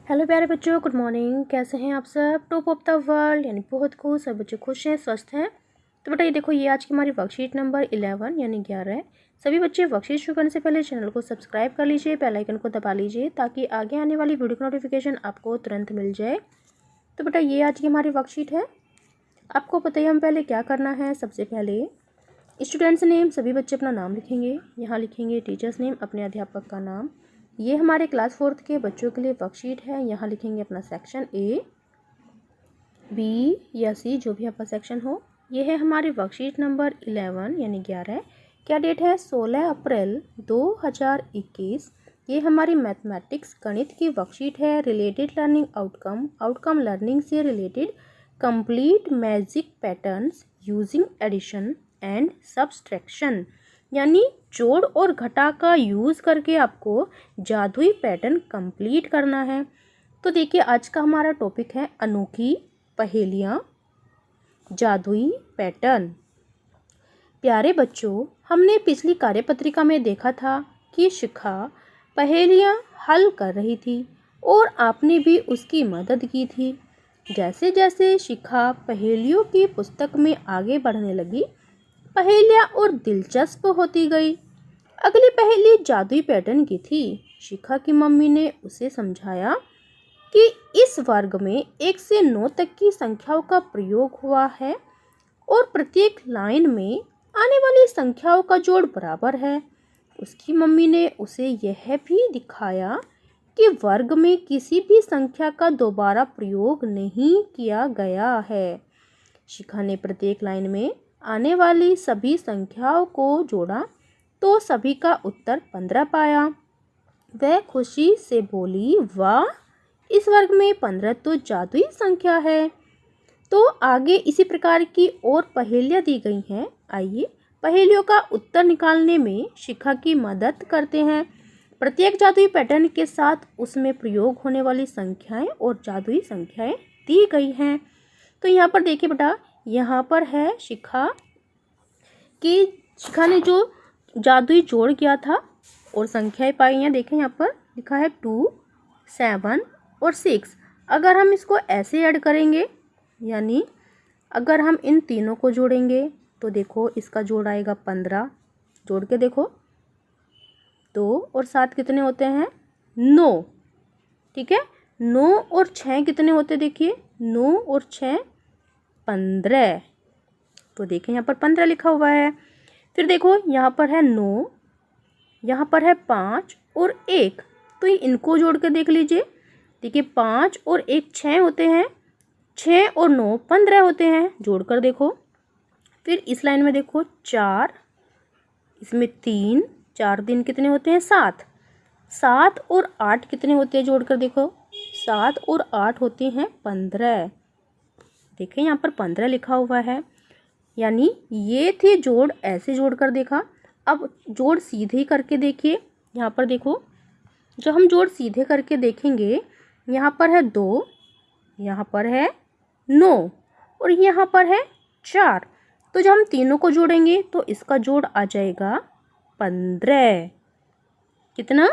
Hello प्यारे बच्चों, good morning. कैसे हैं आप सब? टॉप ऑफ द वर्ल्ड यानी बहुत खुश, सब बच्चे खुश हैं, स्वस्थ हैं। तो बेटा ये देखो, ये आज की हमारी वर्कशीट नंबर 11 यानी 11 है। सभी बच्चे वर्कशीट शुरू करने से पहले चैनल को सब्सक्राइब कर लीजिए, बेल आइकन को दबा लीजिए ताकि आगे आने वाली वीडियो का नोटिफिकेशन आपको तुरंत मिल जाए। तो बेटा ये आज की हमारी वर्कशीट है। आपको बताइए हम पहले क्या करना है। सबसे पहले स्टूडेंट्स नेम, सभी बच्चे अपना नाम लिखेंगे। यहाँ लिखेंगे टीचर्स नेम, अपने अध्यापक का नाम। ये हमारे क्लास 4th के बच्चों के लिए वर्कशीट है। यहाँ लिखेंगे अपना सेक्शन A, B या C, जो भी आपका सेक्शन हो। ये है हमारी वर्कशीट नंबर 11 यानी 11। क्या डेट है? 16 अप्रैल 2021। ये हमारी मैथमेटिक्स गणित की वर्कशीट है। रिलेटेड लर्निंग आउटकम लर्निंग से related complete magic patterns using addition and subtraction, यानी जोड़ और घटा का यूज़ करके आपको जादुई पैटर्न कंप्लीट करना है। तो देखिए आज का हमारा टॉपिक है अनोखी पहेलियाँ, जादुई पैटर्न। प्यारे बच्चों, हमने पिछली कार्यपत्रिका में देखा था कि शिखा पहेलियाँ हल कर रही थी और आपने भी उसकी मदद की थी। जैसे जैसे शिखा पहेलियों की पुस्तक में आगे बढ़ने लगी, पहेलियाँ और दिलचस्प होती गई। अगली पहेली जादुई पैटर्न की थी। शिखा की मम्मी ने उसे समझाया कि इस वर्ग में 1 से 9 तक की संख्याओं का प्रयोग हुआ है और प्रत्येक लाइन में आने वाली संख्याओं का जोड़ बराबर है। उसकी मम्मी ने उसे यह भी दिखाया कि वर्ग में किसी भी संख्या का दोबारा प्रयोग नहीं किया गया है। शिखा ने प्रत्येक लाइन में आने वाली सभी संख्याओं को जोड़ा तो सभी का उत्तर 15 पाया। वह खुशी से बोली, वाह, इस वर्ग में 15 तो जादुई संख्या है। तो आगे इसी प्रकार की और पहेलियाँ दी गई हैं। आइए पहेलियों का उत्तर निकालने में शिखा की मदद करते हैं। प्रत्येक जादुई पैटर्न के साथ उसमें प्रयोग होने वाली संख्याएं और जादुई संख्याएं दी गई हैं। तो यहाँ पर देखिए बेटा, यहाँ पर है शिखा ने जो जादुई जोड़ किया था और संख्याएं पाई हैं। देखें यहाँ पर लिखा है 2, 7 और 6। अगर हम इसको ऐसे ऐड करेंगे, यानी अगर हम इन तीनों को जोड़ेंगे तो देखो इसका जोड़ आएगा 15। जोड़ के देखो, 2 और 7 कितने होते हैं? 9। ठीक है, 9 और 6 कितने होते? देखिए 9 और 6 15। तो देखें यहाँ पर 15 लिखा हुआ है। फिर देखो यहाँ पर है 9, यहाँ पर है 5 और 1। तो इनको जोड़ कर देख लीजिए। देखिए 5 और 1 6 होते हैं, 6 और 9 15 होते हैं। जोड़ कर देखो। फिर इस लाइन में देखो 4, इसमें 3, 4 दिन कितने होते हैं? 7। 7 और 8 कितने होते हैं? जोड़ कर देखो। 7 और 8 होते हैं 15। देखें यहाँ पर 15 लिखा हुआ है। यानी ये थे जोड़, ऐसे जोड़ कर देखा। अब जोड़ सीधे करके देखिए। यहाँ पर देखो, जो हम जोड़ सीधे करके देखेंगे, यहाँ पर है 2, यहाँ पर है 9 और यहाँ पर है 4। तो जब हम तीनों को जोड़ेंगे तो इसका जोड़ आ जाएगा 15। कितना?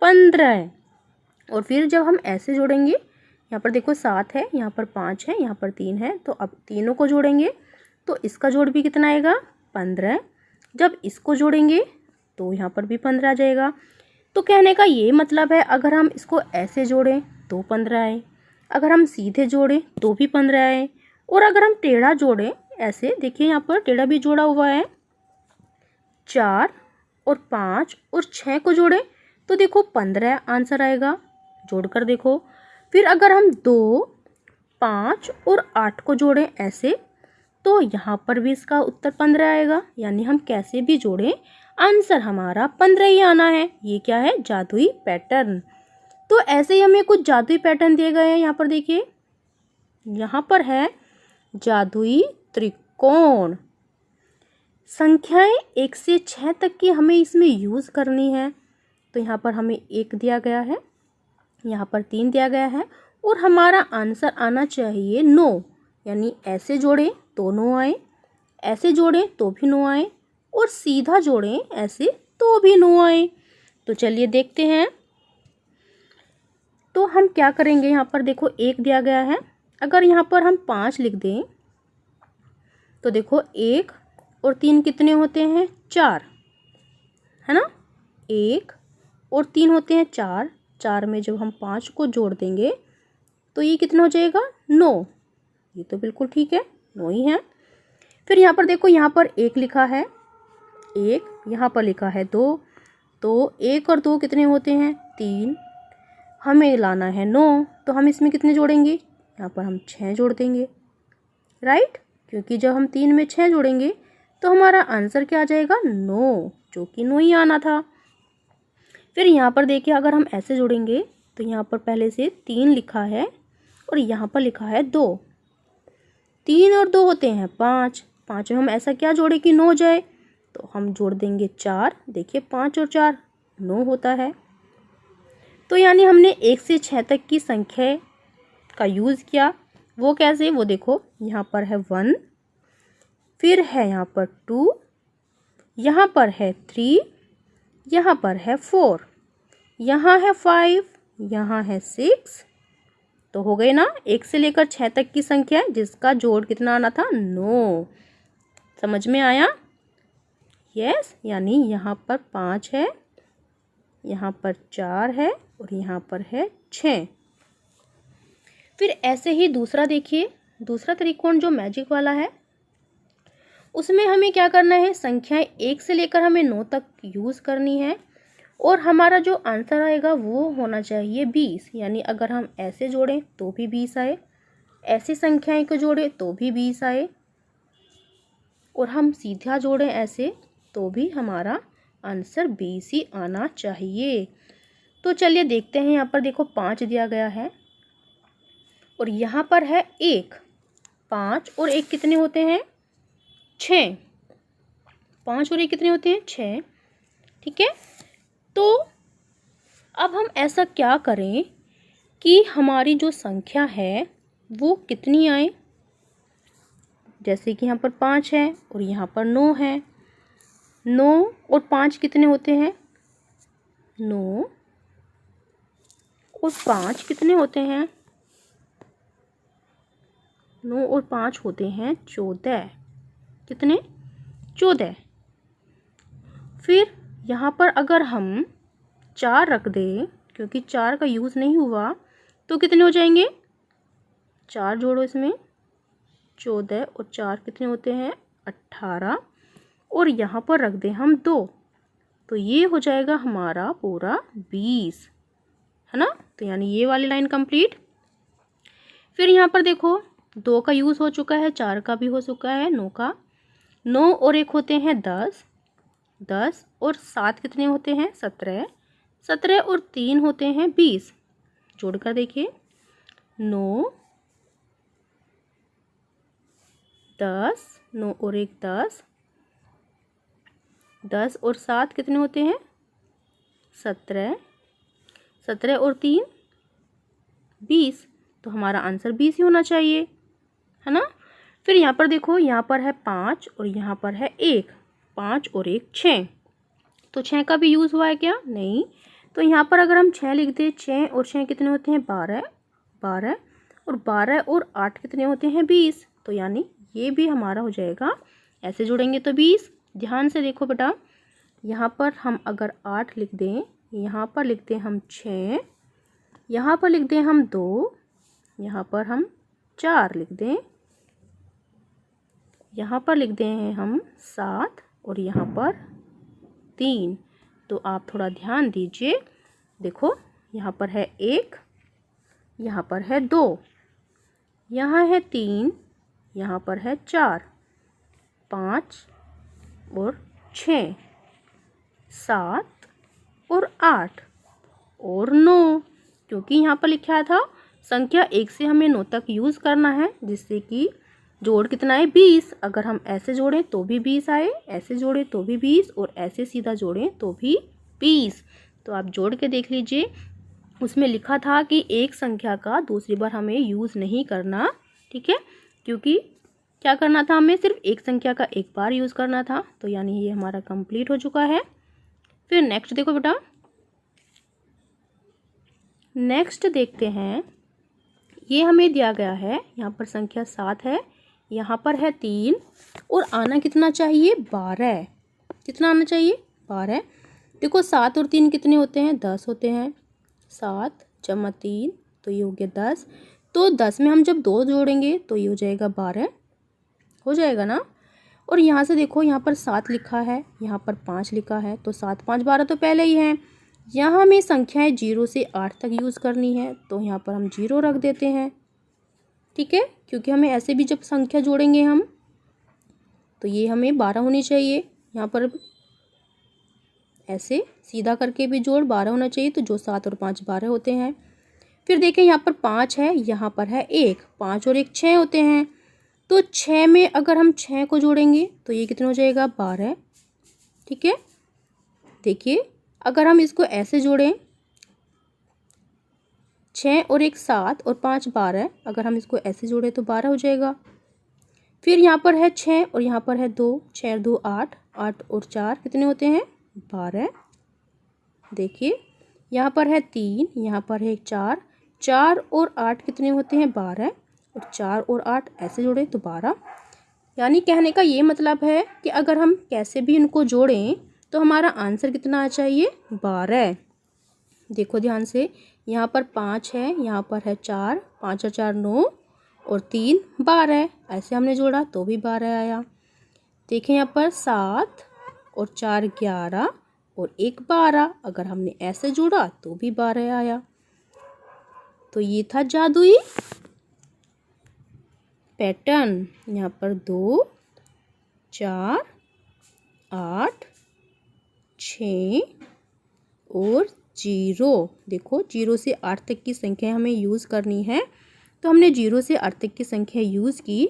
15। और फिर जब हम ऐसे जोड़ेंगे, यहाँ पर देखो 7 है, यहाँ पर 5 है, यहाँ पर 3 है। तो अब तीनों को जोड़ेंगे तो इसका जोड़ भी कितना आएगा? 15। जब इसको जोड़ेंगे तो यहाँ पर भी 15 आ जाएगा। तो कहने का ये मतलब है, अगर हम इसको ऐसे जोड़ें तो 15 आए, अगर हम सीधे जोड़ें तो भी 15 आए, और अगर हम टेढ़ा जोड़ें ऐसे, देखिए यहाँ पर टेढ़ा भी जोड़ा हुआ है। 4 और 5 और 6 को जोड़ें तो देखो 15 आंसर आएगा। जोड़ कर देखो। फिर अगर हम 2, 5 और 8 को जोड़ें ऐसे, तो यहाँ पर भी इसका उत्तर 15 आएगा। यानी हम कैसे भी जोड़ें, आंसर हमारा 15 ही आना है। ये क्या है? जादुई पैटर्न। तो ऐसे ही हमें कुछ जादुई पैटर्न दिए गए हैं। यहाँ पर देखिए, यहाँ पर है जादुई त्रिकोण। संख्याएं 1 से 6 तक की हमें इसमें यूज़ करनी है। तो यहाँ पर हमें 1 दिया गया है, यहाँ पर 3 दिया गया है, और हमारा आंसर आना चाहिए 9। यानी ऐसे जोड़ें तो 9 आए, ऐसे जोड़ें तो भी 9 आए, और सीधा जोड़ें ऐसे तो भी 9 आए। तो चलिए देखते हैं। तो तो हम क्या करेंगे, यहाँ पर देखो 1 दिया गया है, अगर यहाँ पर हम 5 लिख दें तो देखो 1 और 3 कितने होते हैं, 4, है ना। 1 और 3 होते हैं 4, 4 में जब हम 5 को जोड़ देंगे तो ये कितना हो जाएगा, 9। ये तो बिल्कुल ठीक है, 9 ही है। फिर यहाँ पर देखो, यहाँ पर 1 लिखा है, 1, यहाँ पर लिखा है 2, तो 1 और 2 कितने होते हैं, 3, हमें लाना है 9, तो हम इसमें कितने जोड़ेंगे, यहाँ पर हम 6 जोड़ देंगे, राइट, क्योंकि जब हम 3 में 6 जोड़ेंगे तो हमारा आंसर क्या आ जाएगा, 9, जो कि 9 ही आना था। फिर यहाँ पर देखिए, अगर हम ऐसे जोड़ेंगे तो यहाँ पर पहले से 3 लिखा है और यहाँ पर लिखा है 2, 3 और 2 होते हैं 5, 5 में हम ऐसा क्या जोड़े कि 9 हो जाए, तो हम जोड़ देंगे 4, देखिए 5 और 4 9 होता है। तो यानी हमने 1 से 6 तक की संख्या का यूज़ किया। वो कैसे, वो देखो, यहाँ पर है 1, फिर है यहाँ पर 2, यहाँ पर है 3, यहाँ पर है 4, यहाँ है 5, यहाँ है 6, तो हो गई ना 1 से लेकर 6 तक की संख्या जिसका जोड़ कितना आना था, 9। समझ में आया, यस। यानी यहाँ पर 5 है, यहाँ पर 4 है और यहाँ पर है 6। फिर ऐसे ही दूसरा देखिए, दूसरा त्रिकोण जो मैजिक वाला है, उसमें हमें क्या करना है, संख्याएं 1 से लेकर हमें 9 तक यूज़ करनी है और हमारा जो आंसर आएगा वो होना चाहिए 20। यानी अगर हम ऐसे जोड़ें तो भी 20 आए, ऐसी संख्याएं को जोड़ें तो भी 20 आए, और हम सीधा जोड़ें ऐसे तो भी हमारा आंसर 20 ही आना चाहिए। तो चलिए देखते हैं, यहाँ पर देखो 5 दिया गया है और यहाँ पर है 1, 5 और 1 कितने होते हैं, 6, 5 और 1 कितने होते हैं, 6, ठीक है। तो अब हम ऐसा क्या करें कि हमारी जो संख्या है वो कितनी आए, जैसे कि यहाँ पर 5 है और यहाँ पर 9 है, 9 और 5 कितने होते हैं, 9 और 5 कितने होते हैं, 9 और 5 होते हैं 14, कितने, 14। फिर यहाँ पर अगर हम 4 रख दें, क्योंकि 4 का यूज़ नहीं हुआ, तो कितने हो जाएंगे, 4 जोड़ो इसमें, 14 और 4 कितने होते हैं, 18, और यहाँ पर रख दें हम 2, तो ये हो जाएगा हमारा पूरा 20, है ना। तो यानी ये वाली लाइन कंप्लीट। फिर यहाँ पर देखो 2 का यूज़ हो चुका है, 4 का भी हो चुका है, 9 का, 9 और 1 होते हैं 10, 10 और 7 कितने होते हैं, 17, 17 और 3 होते हैं 20। जोड़कर देखिए, 9, 10, 9 और 1 10, 10 और 7 कितने होते हैं, 17, 17 और 3 20, तो हमारा आंसर 20 ही होना चाहिए, है ना। फिर यहाँ पर देखो, यहाँ पर है 5 और यहाँ पर है 1, 5 और 1 6, तो 6 का भी यूज़ हुआ है क्या, नहीं। तो यहाँ पर अगर हम 6 लिख दें, 6 और 6 कितने होते हैं, 12, 12 और 12 और 8 कितने होते हैं, 20, तो यानी ये भी हमारा हो जाएगा, ऐसे जोड़ेंगे तो 20। ध्यान से देखो बेटा, यहाँ पर हम अगर 8 लिख दें, यहाँ पर लिख दें हम 6, यहाँ पर लिख दें हम 2, यहाँ पर हम 4 लिख दें, यहाँ पर लिख दें हम 7 और यहाँ पर 3, तो आप थोड़ा ध्यान दीजिए। देखो यहाँ पर है 1, यहाँ पर है 2, यहाँ है 3, यहाँ पर है 4, 5 और 6, 7 और 8 और 9, क्योंकि यहाँ पर लिखा था संख्या 1 से हमें 9 तक यूज़ करना है, जिससे कि जोड़ कितना है, 20। अगर हम ऐसे जोड़ें तो भी 20 आए, ऐसे जोड़ें तो भी 20 और ऐसे सीधा जोड़ें तो भी 20। तो आप जोड़ के देख लीजिए, उसमें लिखा था कि एक संख्या का दूसरी बार हमें यूज़ नहीं करना, ठीक है, क्योंकि क्या करना था, हमें सिर्फ एक संख्या का एक बार यूज़ करना था। तो यानी ये हमारा कंप्लीट हो चुका है। फिर नेक्स्ट देखो बेटा, नेक्स्ट देखते हैं, ये हमें दिया गया है, यहाँ पर संख्या 7 है, यहाँ पर है 3 और आना कितना चाहिए 12। कितना आना चाहिए 12। देखो 7 और 3 कितने होते हैं 10 होते हैं। 7 जमा 3 तो ये हो गया 10। तो 10 में हम जब 2 जोड़ेंगे तो ये हो जाएगा 12, हो जाएगा ना। और यहाँ से देखो यहाँ पर 7 लिखा है, यहाँ पर 5 लिखा है, तो 7 5 12 तो पहले ही है। यहाँ हमें संख्याएं 0 से 8 तक यूज़ करनी है, तो यहाँ पर हम 0 रख देते हैं, ठीक है। क्योंकि हमें ऐसे भी जब संख्या जोड़ेंगे हम तो ये हमें 12 होनी चाहिए। यहाँ पर ऐसे सीधा करके भी जोड़ 12 होना चाहिए, तो जो 7 और 5 12 होते हैं। फिर देखें यहाँ पर 5 है, यहाँ पर है 1, 5 और 1 6 होते हैं। तो 6 में अगर हम 6 को जोड़ेंगे तो ये कितना हो जाएगा 12, ठीक है। देखिए अगर हम इसको ऐसे जोड़ें 6 और 1 7 और 5 12, अगर हम इसको ऐसे जोड़ें तो 12 हो जाएगा। फिर यहाँ पर है 6 और यहाँ पर है 2, 6 और 2 8, 8 और 4 कितने होते हैं 12। देखिए यहाँ पर है 3, यहाँ पर है 4, 4 और 8 कितने होते हैं 12, और 4 और 8 ऐसे जोड़ें तो 12। यानी कहने का ये मतलब है कि अगर हम कैसे भी इनको जोड़ें तो हमारा आंसर कितना आ चाहिए 12। देखो ध्यान से, यहाँ पर 5 है, यहाँ पर है 4, 5 और 4 9 और 3 12, ऐसे हमने जोड़ा तो भी 12 आया। देखें यहाँ पर 7 और 4 11 और 1 12, अगर हमने ऐसे जोड़ा तो भी 12 आया। तो ये था जादुई पैटर्न। यहाँ पर 2 4 8 6 और 0। देखो 0 से 8 तक की संख्या हमें यूज़ करनी है, तो हमने 0 से 8 तक की संख्या यूज़ की।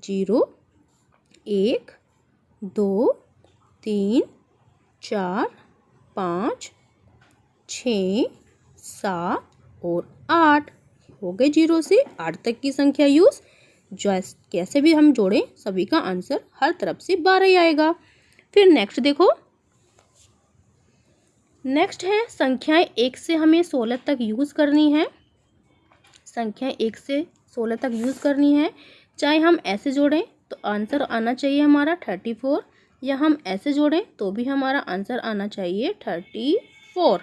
0 1 2 3 4 5 6 7 और 8 हो गए 0 से 8 तक की संख्या यूज़। कैसे भी हम जोड़ें सभी का आंसर हर तरफ से 12 ही आएगा। फिर नेक्स्ट देखो, नेक्स्ट है संख्याएं 1 से हमें 16 तक यूज़ करनी है। संख्याएं 1 से 16 तक यूज़ करनी है, चाहे हम ऐसे जोड़ें तो आंसर आना चाहिए हमारा 34, या हम ऐसे जोड़ें तो भी हमारा आंसर आना चाहिए 34।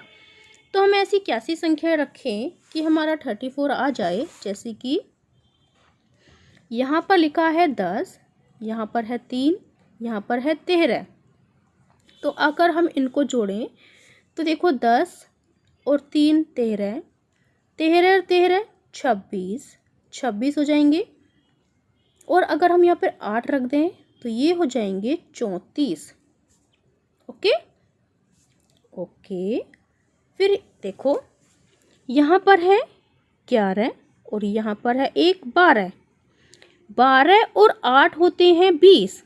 तो हम ऐसी कैसी संख्या रखें कि हमारा 34 आ जाए। जैसे कि यहाँ पर लिखा है 10, यहाँ पर है 3, यहाँ पर है 13। तो अगर हम इनको जोड़ें तो देखो 10 और 3 13, 13 और 13 26, 26 हो जाएंगे। और अगर हम यहाँ पर 8 रख दें तो ये हो जाएंगे 34। Okay okay. फिर देखो यहाँ पर है 11 और यहाँ पर है 1 12, 12 और 8 होते हैं 20।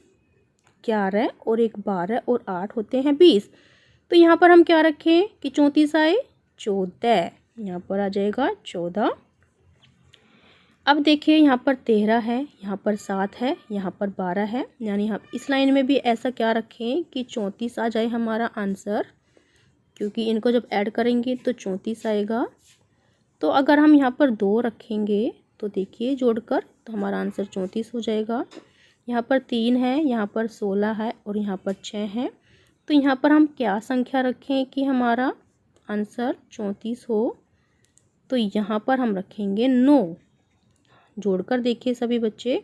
11 और 1 12 और 8 होते हैं 20। तो यहाँ पर हम क्या रखें कि 34 आए 14, यहाँ पर आ जाएगा 14। अब देखिए यहाँ पर 13 है, यहाँ पर 7 है, यहाँ पर 12 है, यानी हम इस लाइन में भी ऐसा क्या रखें कि 34 आ जाए हमारा आंसर, क्योंकि इनको जब ऐड करेंगे तो 34 आएगा। तो अगर हम यहाँ पर 2 रखेंगे तो देखिए जोड़कर तो हमारा आंसर 34 हो जाएगा। यहाँ पर 3 है, यहाँ पर 16 है और यहाँ पर 6 है। तो यहाँ पर हम क्या संख्या रखें कि हमारा आंसर 34 हो, तो यहाँ पर हम रखेंगे 9। जोड़कर देखिए सभी बच्चे।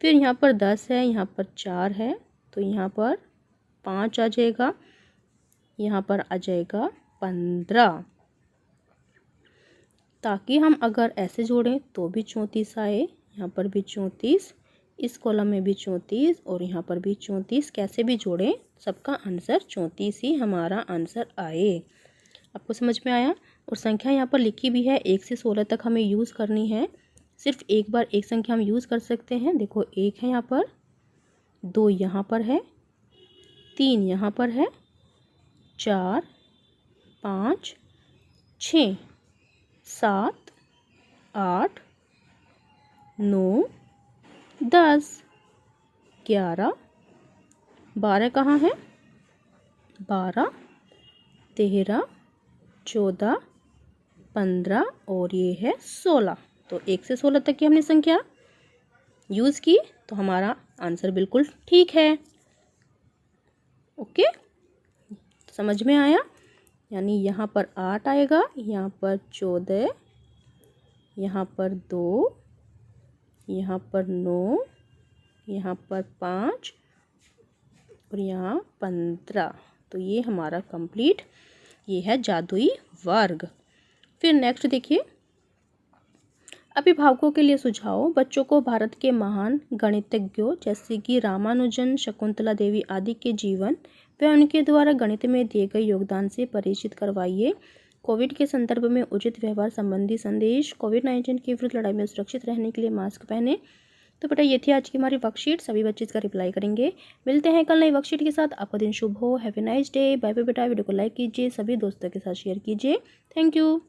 फिर यहाँ पर 10 है, यहाँ पर 4 है, तो यहाँ पर 5 आ जाएगा, यहाँ पर आ जाएगा 15। ताकि हम अगर ऐसे जोड़ें तो भी 34 आए, यहाँ पर भी 34, इस कॉलम में भी 34 और यहाँ पर भी 34। कैसे भी जोड़ें सबका आंसर 34 ही हमारा आंसर आए। आपको समझ में आया। और संख्या यहाँ पर लिखी भी है 1 से 16 तक हमें यूज़ करनी है। सिर्फ एक बार एक संख्या हम यूज़ कर सकते हैं। देखो 1 है यहाँ पर, 2 यहाँ पर है, 3 यहाँ पर है, 4 5 6 7 8 9 10 11 12 कहाँ है, 12 13 14 15 और ये है 16। तो 1 से 16 तक की हमने संख्या यूज़ की, तो हमारा आंसर बिल्कुल ठीक है। ओके, समझ में आया? यानी यहाँ पर 8 आएगा, यहाँ पर 14, यहाँ पर 2, यहाँ पर 9, यहाँ पर 5 और यहाँ 15। तो ये हमारा कंप्लीट ये है जादुई वर्ग। फिर नेक्स्ट देखिए, अभिभावकों के लिए सुझाव। बच्चों को भारत के महान गणितज्ञों जैसे कि रामानुजन, शकुंतला देवी आदि के जीवन व उनके द्वारा गणित में दिए गए योगदान से परिचित करवाइए। कोविड के संदर्भ में उचित व्यवहार संबंधी संदेश। कोविड-19 के विरुद्ध लड़ाई में सुरक्षित रहने के लिए मास्क पहने। तो बेटा ये थी आज की हमारी वर्कशीट। सभी बच्चे इसका रिप्लाई करेंगे। मिलते हैं कल नई वर्कशीट के साथ। आपका दिन शुभ हो। Have a nice day. Bye bye बेटा। वीडियो को लाइक कीजिए, सभी दोस्तों के साथ शेयर कीजिए। Thank you.